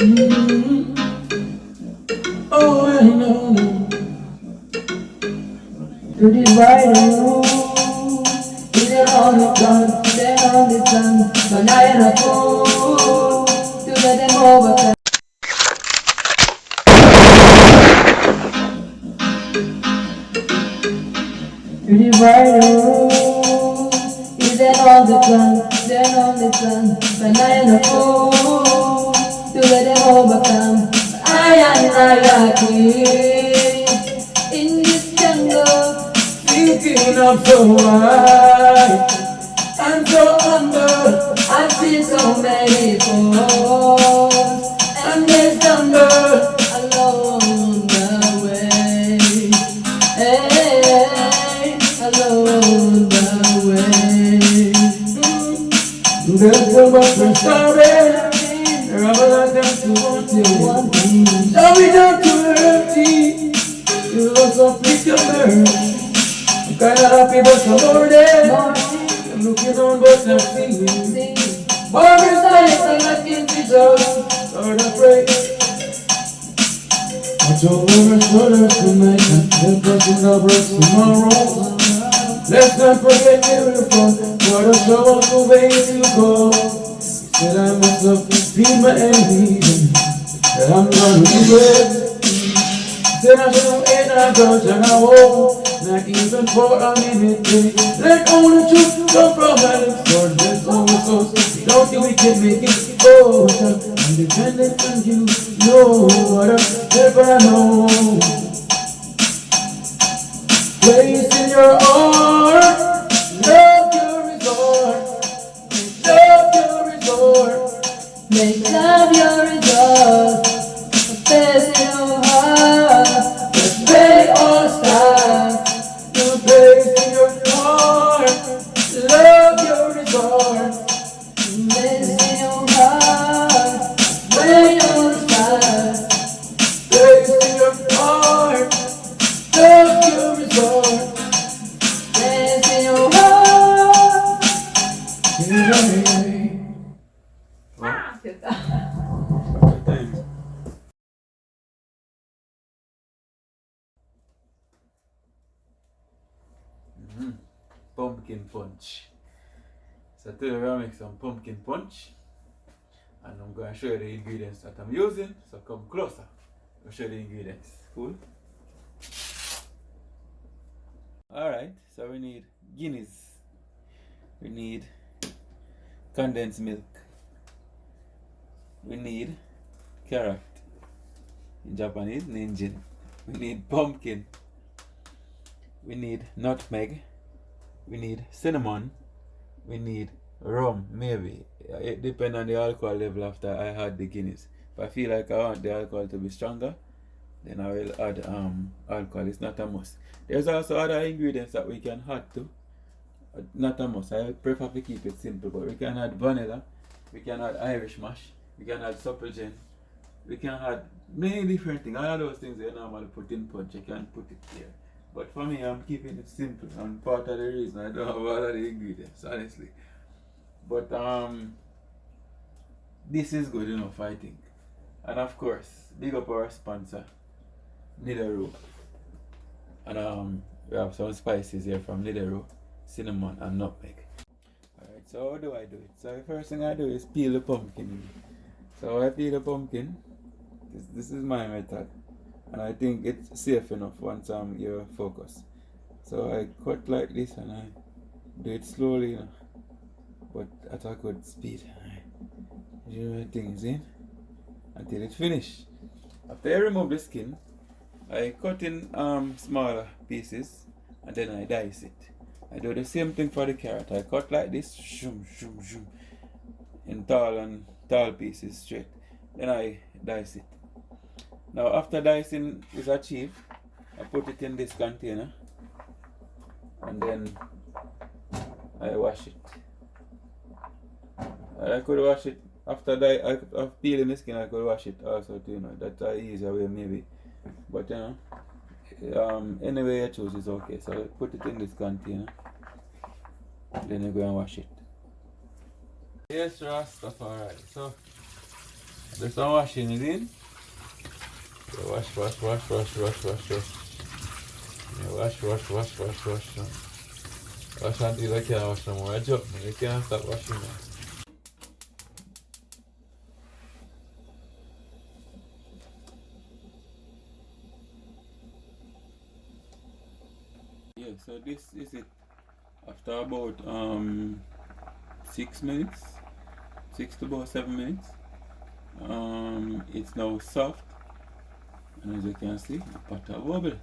Oh, I know. To divide the room, either on the ground, then on the sun, but I am a fool to let them overcome. To divide the room, either on the ground, then on the sun, but I am a fool to let them overcome. I am queen in this jungle, thinking I'm so high and so under. I feel so many falls and they stumble along the way. Hey, along the way. There's so much for story. There are a lot of things to want you. Now we don't do dirty. You look so pretty, man. I'm kinda happy but I'm already. I'm looking on but I'm seeing. Barbie style and I can teach us. Lord I pray. Watch over our shoulders tonight and help us in our breaks tomorrow. Let's not forget where we're from. What a show us the way to go. Said I must have feed my enemies and that I'm gonna do it. Said I should end I dodge and I won't, not even for a minute. Let only truth come from my lips. Lord bless all the souls. Without you we can make it. Oh, I'm dependent on you. No other help I know. Place in your heart, love your resort. Make love your resort. Place in your heart. Let's play all stars. No place in your heart. Love your resort. Place in your heart. Play all stars. Place in your heart. Love your resort. Place in your heart. Yeah. Pumpkin punch. So today we're gonna make some pumpkin punch, and I'm going to show you the ingredients that I'm using. So come closer. I'll show you the ingredients. Cool. Alright, so we need guineas. We need condensed milk. We need carrot. In Japanese, ninjin. We need pumpkin. We need nutmeg. We need cinnamon. We need rum, maybe. It depends on the alcohol level after I had the Guinness. If I feel like I want the alcohol to be stronger, then I will add alcohol. It's not a must. There's also other ingredients that we can add to. Not a must. I prefer to keep it simple, but we can add vanilla. We can add Irish mash. We can add supple gin. We can add many different things. All of those things you normally put in punch, you can put it here. But for me, I'm keeping it simple, and part of the reason I don't have all of the ingredients, honestly. But this is good enough, I think. And of course, big up our sponsor, nideru. And we have some spices here from nideru, cinnamon and nutmeg. Alright, so how do I do it? So the first thing I do is peel the pumpkin. So I peel the pumpkin. This is my method. And I think it's safe enough once you focus. So I cut like this and I do it slowly, but at a good speed. I do my things in until it's finished. After I remove the skin, I cut in smaller pieces and then I dice it. I do the same thing for the carrot. I cut like this, in tall pieces straight. Then I dice it. Now after dicing is achieved, I put it in this container and then I wash it. And I could wash it after peeling the skin. I could wash it also too, that's an easier way maybe. But any way I choose is okay. So I put it in this container, then I go and wash it. Yes, Rastafari. So There's some washing it in. So wash. Yeah, wash. Wash until I can't wash no more. I joke, man. You can't stop washing now. Yeah, so this is it. After about 6 minutes, 6 to about 7 minutes, it's now soft, and as you can see, the butter bubble.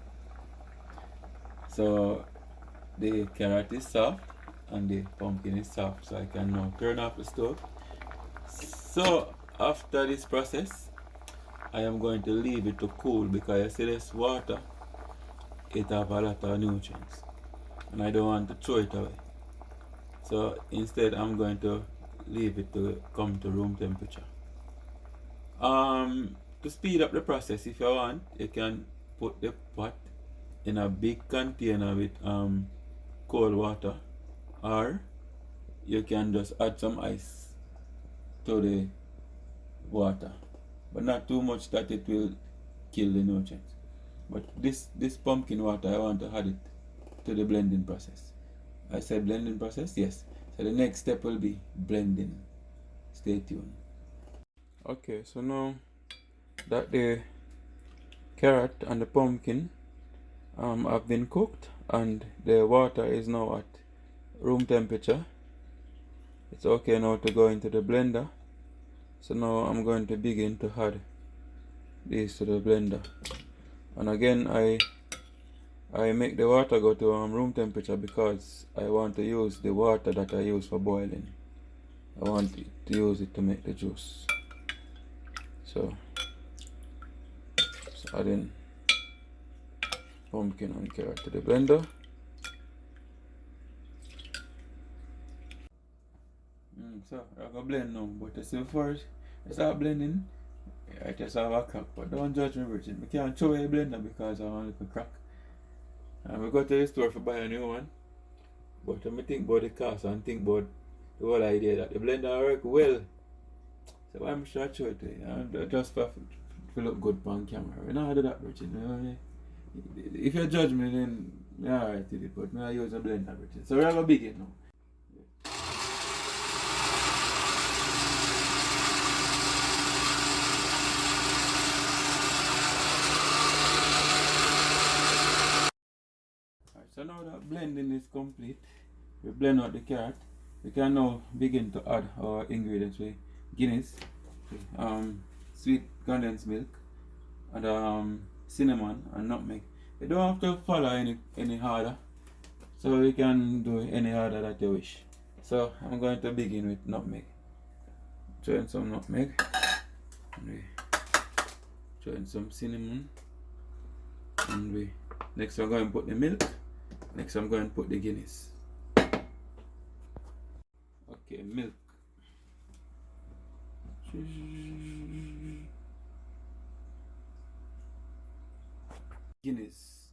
So the carrot is soft and the pumpkin is soft, so I can now turn off the stove. So after this process, I am going to leave it to cool, because you see this water, it have a lot of nutrients and I don't want to throw it away. So instead I'm going to leave it to come to room temperature. To speed up the process, if you want, you can put the pot in a big container with cold water, or you can just add some ice to the water, but not too much that it will kill the nutrients. But this pumpkin water, I want to add it to the blending process. I said blending process, yes. So the next step will be blending. Stay tuned. Okay, so now that the carrot and the pumpkin have been cooked and the water is now at room temperature, it's okay now to go into the blender. So now I'm going to begin to add these to the blender, and again I make the water go to room temperature because I want to use the water that I use for boiling. I want to use it to make the juice. So just adding pumpkin and carrot to the blender. So I'm gonna blend now, but you see first I start blending, I just have a crack, but don't judge me, Richard. I can't throw away a blender because I want a little crack. And we go to the store to buy a new one, but when I think about the cost and think about the whole idea that the blender work well, so I'm sure I throw it away, just for look good on camera. We don't do that, Richard. If you judge me, then I'm alright with it, but I use a blender, Richard. So we're gonna begin now. So now that blending is complete, we blend out the carrot. We can now begin to add our ingredients with Guinness, sweet condensed milk, and cinnamon and nutmeg. You don't have to follow any order, so you can do any order that you wish. So I'm going to begin with nutmeg. Throw in some nutmeg, and we throw in some cinnamon, and next we're going to put the milk. Next I'm going to put the Guinness. Okay, milk. Guinness.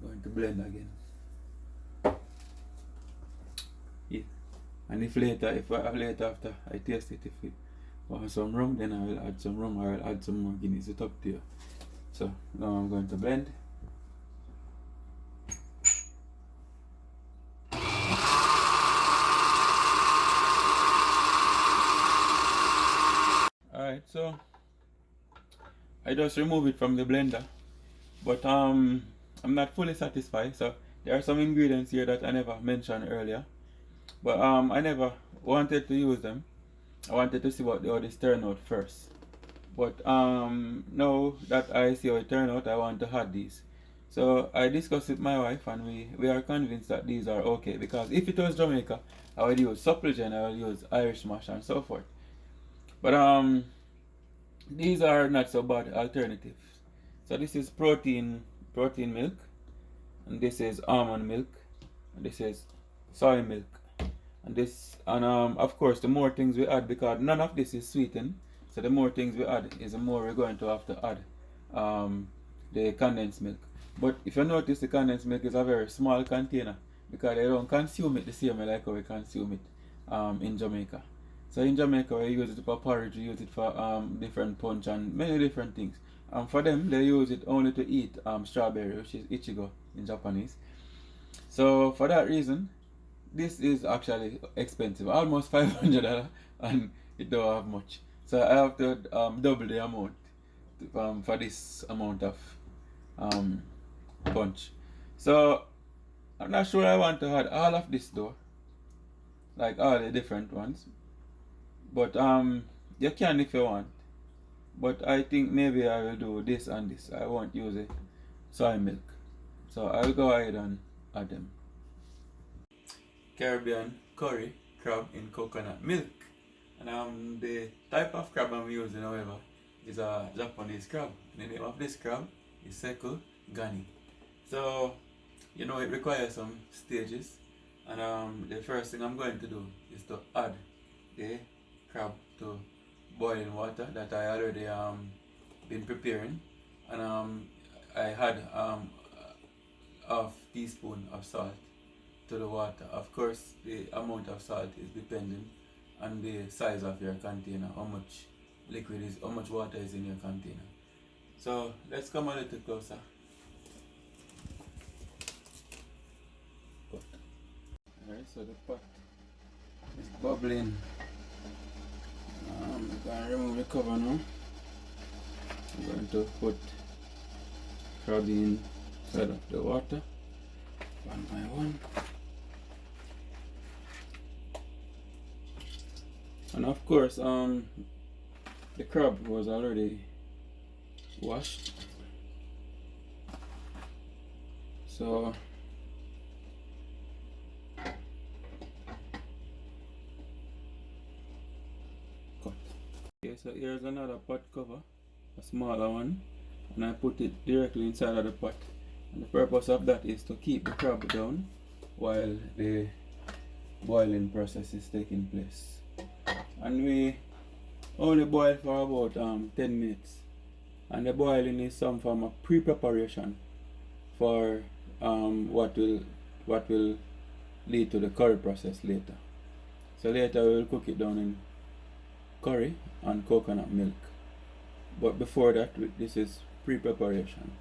Going to blend again. Yeah. And if later after I taste it, if it want some rum, then I will add some rum, or I'll add some more Guinness. It's up to you. So now I'm going to blend. Alright, so I just remove it from the blender, but I'm not fully satisfied. So there are some ingredients here that I never mentioned earlier, but I never wanted to use them. I wanted to see how this turn out first. But now that I see how it turned out, I want to add these. So I discussed with my wife, and we are convinced that these are okay, because if it was Jamaica, I would use supplegen, I would use Irish mash and so forth. But these are not so bad alternatives. So this is protein milk, and this is almond milk, and this is soy milk. And of course, the more things we add, because none of this is sweetened, so the more things we add is the more we're going to have to add the condensed milk. But if you notice, the condensed milk is a very small container because they don't consume it the same way like how we consume it in Jamaica. So in Jamaica we use it for porridge, we use it for different punch and many different things. For them, they use it only to eat strawberry, which is ichigo in Japanese. So for that reason, this is actually expensive, almost $500, and it don't have much. So I have to double the amount for this amount of punch. So I'm not sure I want to add all of this though, like all the different ones. But you can if you want. But I think maybe I will do this and this. I won't use it soy milk. So I'll go ahead and add them. Caribbean curry crab in coconut milk. And the type of crab I'm using, however, is a Japanese crab. And the name of this crab is Shoko Nidegawa. So, you know, it requires some stages. And the first thing I'm going to do is to add the crab to boiling water that I already been preparing. And I had half teaspoon of salt to the water. Of course, the amount of salt is depending on the size of your container, how much liquid is, how much water is in your container. So let's come a little closer. Alright, so the pot is bubbling. I'm going to remove the cover now. I'm going to put crab inside of the water one by one. And of course, the crab was already washed. So cut. Okay, so here's another pot cover, a smaller one, and I put it directly inside of the pot. And the purpose of that is to keep the crab down while the boiling process is taking place. And we only boil for about 10 minutes. And the boiling is some form of pre-preparation for what will lead to the curry process later. So later we will cook it down in curry and coconut milk. But before that, this is pre-preparation,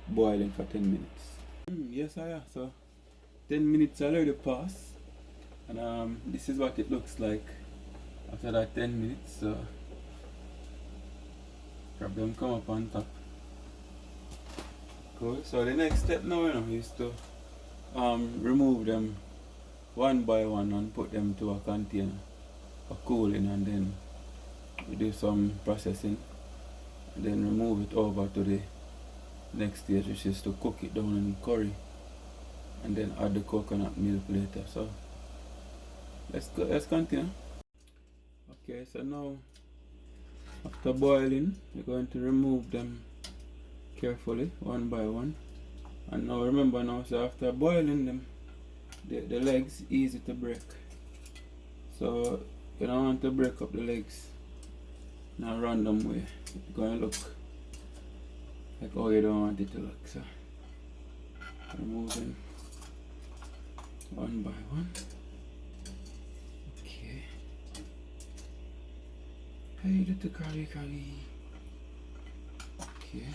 boiling for 10 minutes. Yes, so 10 minutes already passed, and this is what it looks like after that 10 minutes. So grab them, come up on top. Cool. So the next step now, is to remove them one by one and put them to a container for cooling, and then we do some processing and then remove it over to the next stage, which is to cook it down in curry and then add the coconut milk later. So let's continue. Okay, so now after boiling, we're going to remove them carefully one by one. And now remember now, so after boiling them, the legs easy to break. So you don't want to break up the legs in a random way. It's going to look like how you don't want it to look. So remove them one by one. Okay. Hey, little curry. Okay.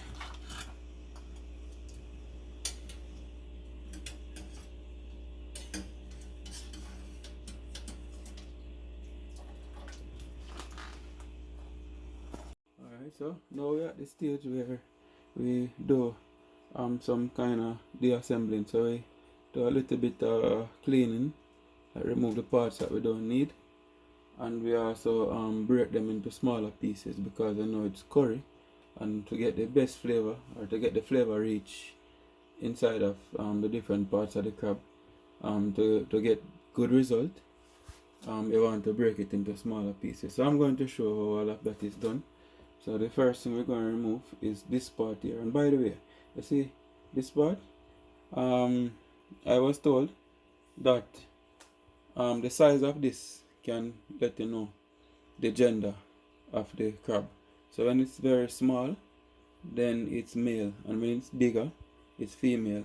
Alright, so now we're at the stage where we do some kind of deassembling. So we do a little bit of cleaning, remove the parts that we don't need, and we also break them into smaller pieces because I know it's curry, and to get the best flavor, or to get the flavor reach inside of the different parts of the crab, to get good result, you want to break it into smaller pieces. So I'm going to show how all of that is done. So the first thing we're going to remove is this part here. And by the way, you see this part, I was told that the size of this can let you know the gender of the crab. So when it's very small, then it's male, and when it's bigger, it's female,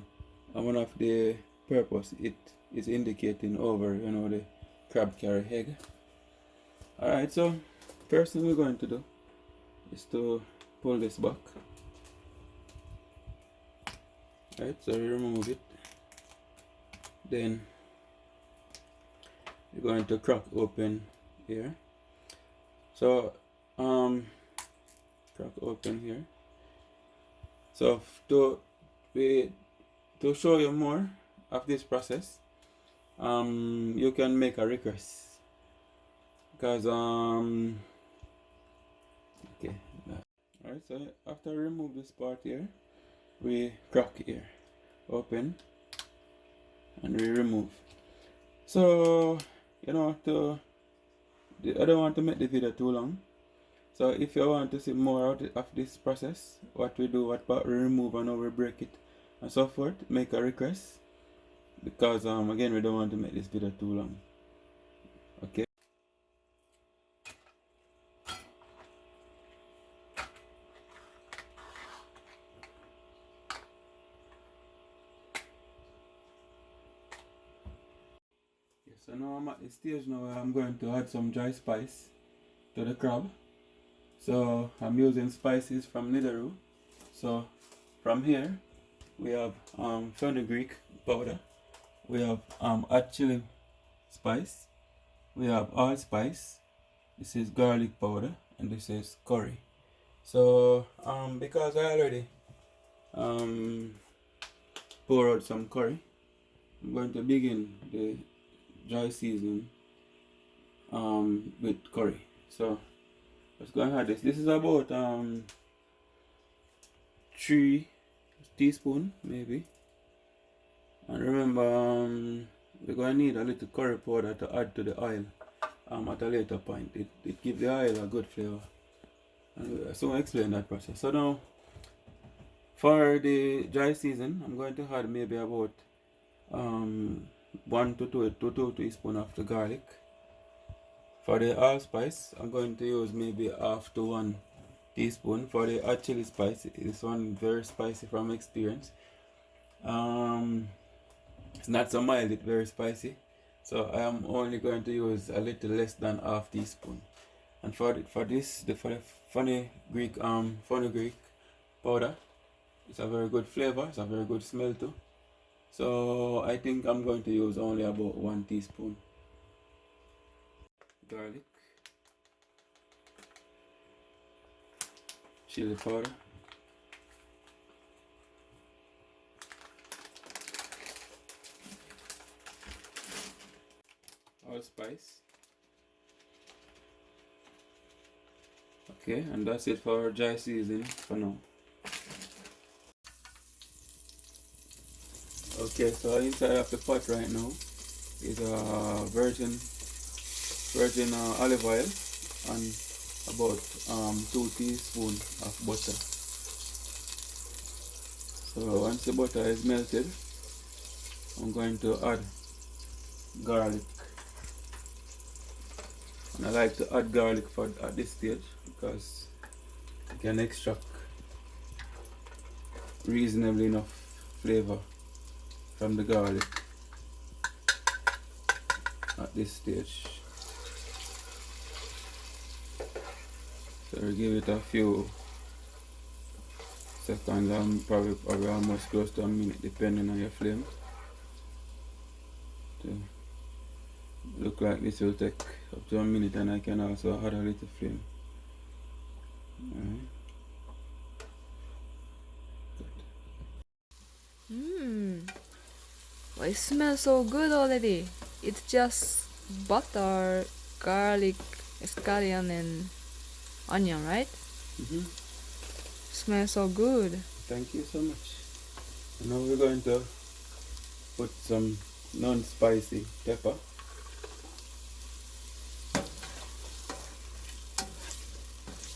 and one of the purpose it is indicating over, you know, the crab carry egg. Alright, so first thing we're going to do is to pull this back. Alright, so we remove it. Then we're going to crack open here. So crack open here. So to show you more of this process, you can make a request, because okay. Alright, so after we remove this part here, we crack here, open, and we remove. So, you know, I don't want to make the video too long. So if you want to see more out of this process, what we do, what part we remove and how we break it and so forth, make a request, because again, we don't want to make this video too long. Okay. So now I'm at the stage now where I'm going to add some dry spice to the crab. So I'm using spices from nideru. So from here we have fenugreek powder, we have hot chili spice, we have allspice, this is garlic powder, and this is curry. So because I already pour out some curry, I'm going to begin the dry seasoning with curry. So let's go and add this. This is about 3 teaspoons maybe. And remember, we're going to need a little curry powder to add to the oil at a later point. It gives the oil a good flavor. And so I'll explain that process. So now for the dry season, I'm going to add maybe about 1 to 2 teaspoons of the garlic. For the allspice, I'm going to use maybe half to 1 teaspoon. For the hot chili spice, this one very spicy from experience. It's not so mild, it's very spicy. So I am only going to use a little less than half teaspoon. And for the fenugreek powder, it's a very good flavor, it's a very good smell too. So I think I'm going to use only about 1 teaspoon. Garlic, chili powder, allspice. Okay, and that's it for our dry seasoning for now. Okay, so inside of the pot right now is a virgin olive oil and about 2 teaspoons of butter. So once the butter is melted, I'm going to add garlic. And I like to add garlic at this stage because you can extract reasonably enough flavor from the garlic at this stage. So we give it a few seconds, probably almost close to a minute depending on your flame. To look like this will take up to a minute, and I can also add a little flame. Alright. Well, it smells so good already. It's just butter, garlic, scallion, and onion, right? Smells so good. Thank you so much. And now we're going to put some non-spicy pepper.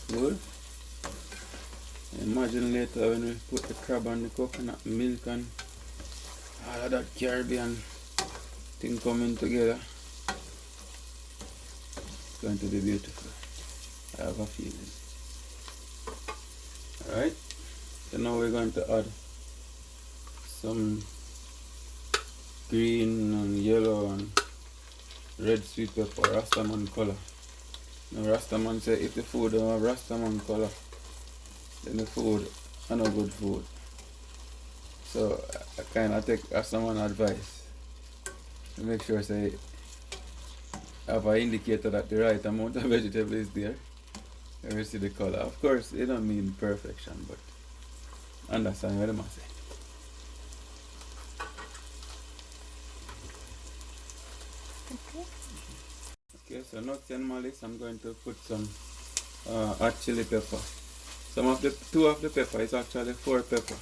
Good. Imagine later when we put the crab and the coconut milk and all of that Caribbean thing coming together. It's going to be beautiful. I have a feeling. Alright, so now we're going to add some green and yellow and red sweet pepper, Rastaman color. Now Rastaman say if the food don't have Rastaman color, then the food is not good food. So I kind of take Rastaman advice to make sure say have an indicator that the right amount of vegetable is there. And we see the color. Of course, it don't mean perfection, but understand what I must say. Okay, so next in my list, I'm going to put some hot chili pepper. Two of the pepper is actually 4 pepper.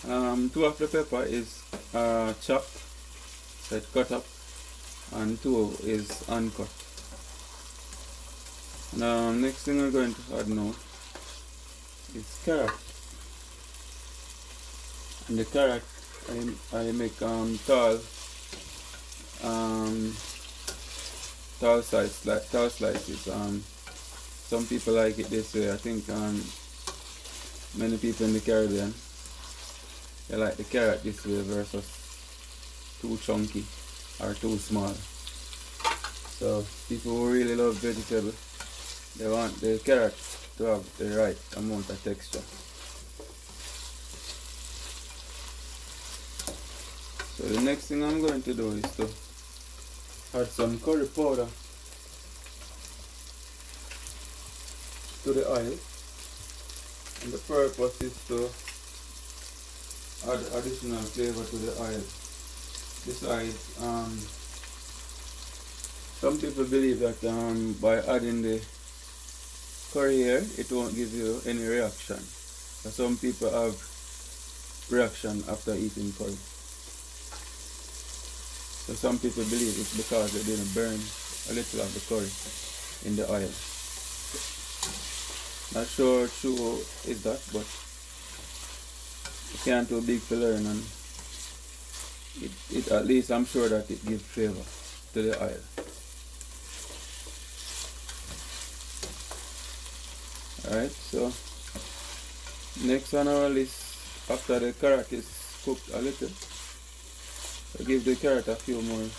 2 of the pepper is chopped, so it's cut up, and 2 is uncut. Now, next thing we're going to add now is carrot. And the carrot, I make tall slices. Some people like it this way. I think many people in the Caribbean, they like the carrot this way versus too chunky or too small. So people who really love vegetables, they want the carrot to have the right amount of texture. So the next thing I'm going to do is to add some curry powder to the oil, and the purpose is to add additional flavor to the oil. Besides, some people believe that by adding the curry here, it won't give you any reaction. But some people have reaction after eating curry. So some people believe it's because they didn't burn a little of the curry in the oil. Not sure true is that, but you can't too big to learn, and it at least I'm sure that it gives flavor to the oil. Alright, so next on our list, after the carrot is cooked a little, I give the carrot a few more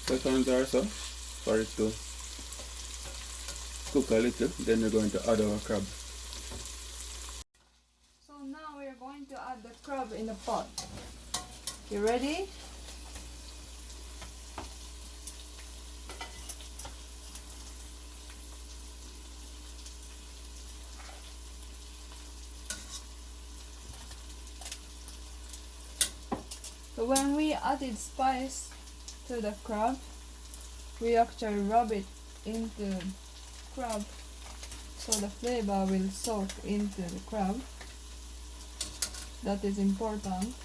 seconds or so for it to cook a little, then we're going to add our crab. So now we are going to add the crab in the pot. You ready? So when we added spice to the crab, we actually rub it into crab so the flavor will soak into the crab. That is important.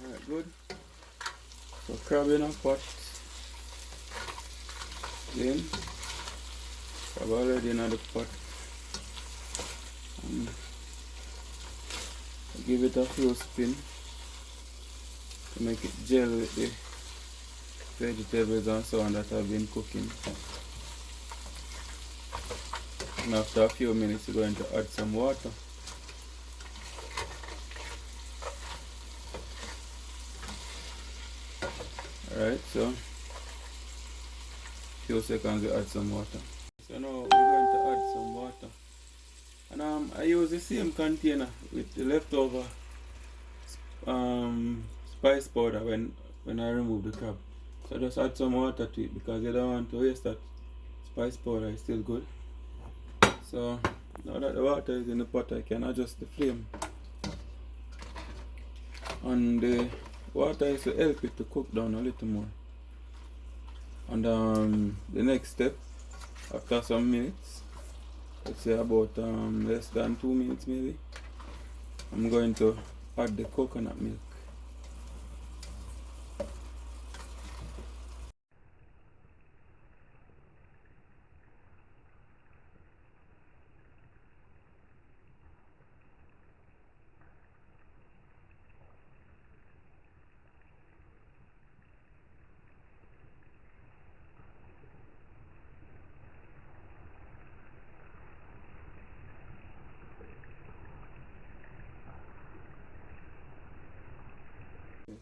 Alright, good. So crab in a pot. Then crab already in the pot. Give it a few spin to make it gel with the vegetables and so on that I've been cooking. And after a few minutes we're going to add some water. Alright, so few seconds we add some water. So now we're going to add some water. And I use the same container with the leftover spice powder when I remove the crab. So just add some water to it because you don't want to waste that spice powder, it's still good. So now that the water is in the pot, I can adjust the flame. And the water is to help it to cook down a little more. And the next step, after some minutes, let's say about less than 2 minutes maybe, I'm going to add the coconut milk.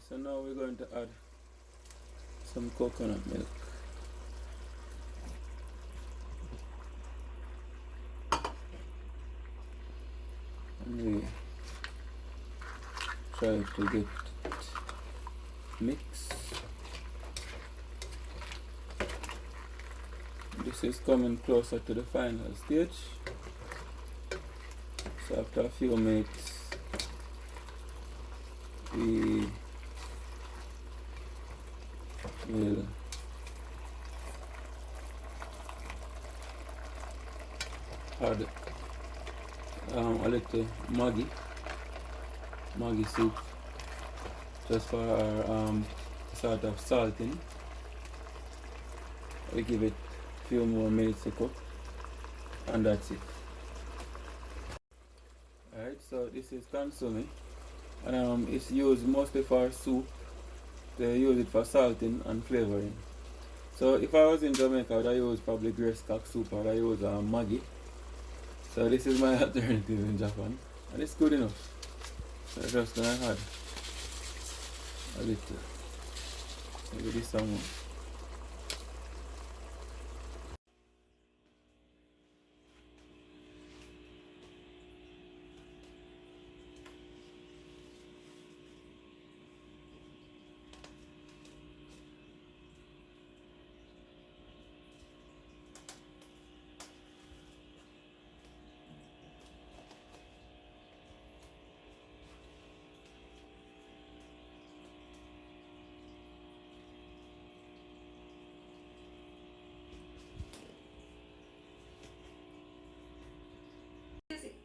So now we're going to add some coconut milk. And we try to get it mixed. This is coming closer to the final stage. So after a few minutes we will add a little Maggi soup just for our sort of salting. We give it a few more minutes to cook and that's it. Alright, so this is consomme and it's used mostly for soup. They use it for salting and flavoring. So if I was in Jamaica, I would use probably grace cock soup or I use Maggi. So this is my alternative in Japan and it's good enough. So I'm just gonna add a little, maybe this one.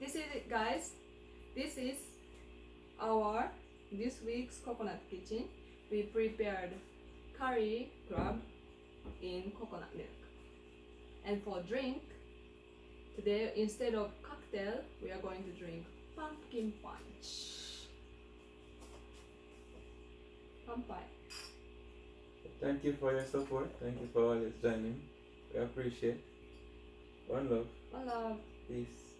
This is it, guys. This is our this week's coconut kitchen. We prepared curry crab in coconut milk. And for drink, today instead of cocktail, we are going to drink pumpkin punch. Kampai. Thank you for your support. Thank you for always joining. We appreciate. One love. One love. Peace.